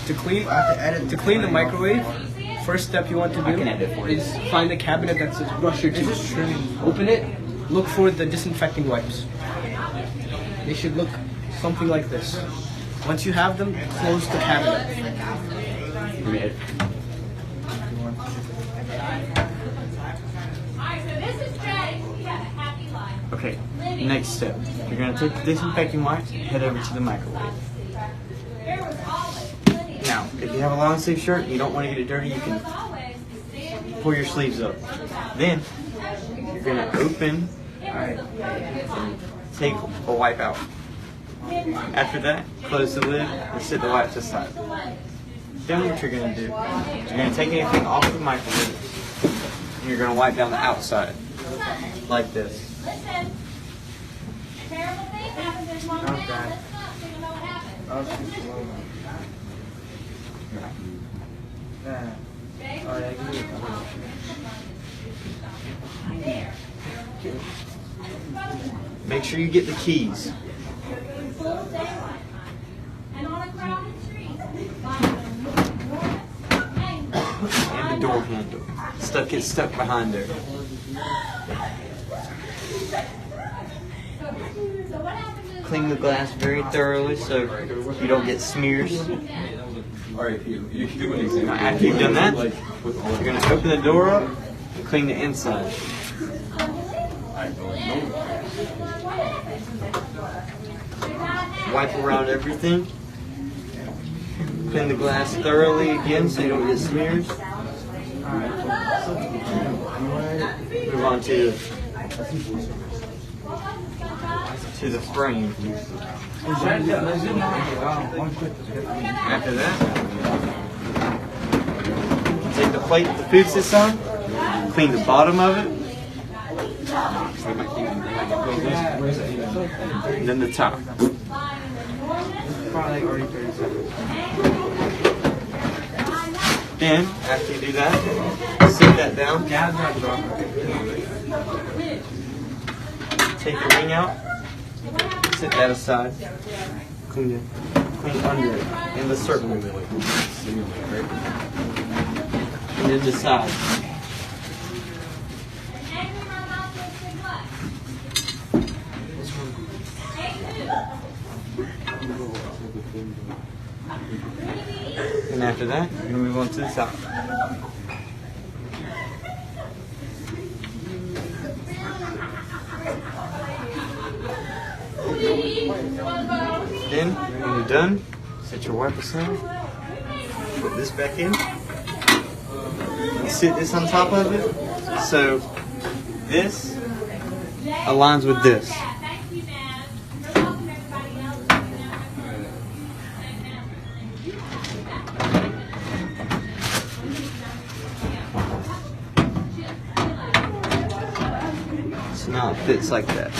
To clean the microwave, first step you want to do is find the cabinet that says brush your teeth. Open it, look for the disinfecting wipes. They should look something like this. Once you have them, close the cabinet. Okay, next step. You're going to take the disinfecting wipes and head over to the microwave. Now, if you have a long sleeve shirt and you don't want to get it dirty, you can pull your sleeves up. Then, you're going to open and take a wipe out. After that, close the lid and set the wipes aside. Then what you're going to do, you're going to take anything off the microwave and you're going to wipe down the outside, like this. Listen, terrible thing happens in 1 minute. Listen up so you know what happened. Make sure you get the keys. Full daylight. And on a crowded street. And the door handle. Stuff gets stuck behind there. So what happened is Clean the glass very thoroughly so you don't get smears. Now, after you've done that, you're going to open the door up and clean the inside. Wipe around everything. Clean the glass thoroughly again so you don't get smears. Move on to the frame. After that, take the plate the food sits on, clean the bottom of it, and then the top. Then, after you do that, sit that down. Take the ring out. Sit that aside. Clean under it in the circle. And then decide. And after that, you're going to move on to the top. Then, when you're done, set your wipe aside, put this back in, and sit this on top of it, so this aligns with this. So now it fits like that.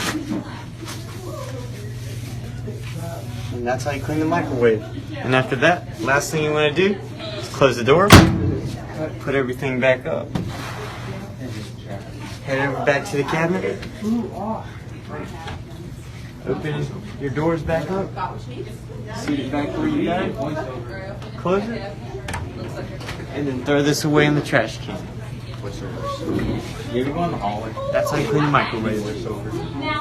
And that's how you clean the microwave. And after that, last thing you want to do is close the door, put everything back up. Head over back to the cabinet. Open your doors back up. Seat it back where you got it. Close it. And then throw this away in the trash can. That's how you clean the microwave.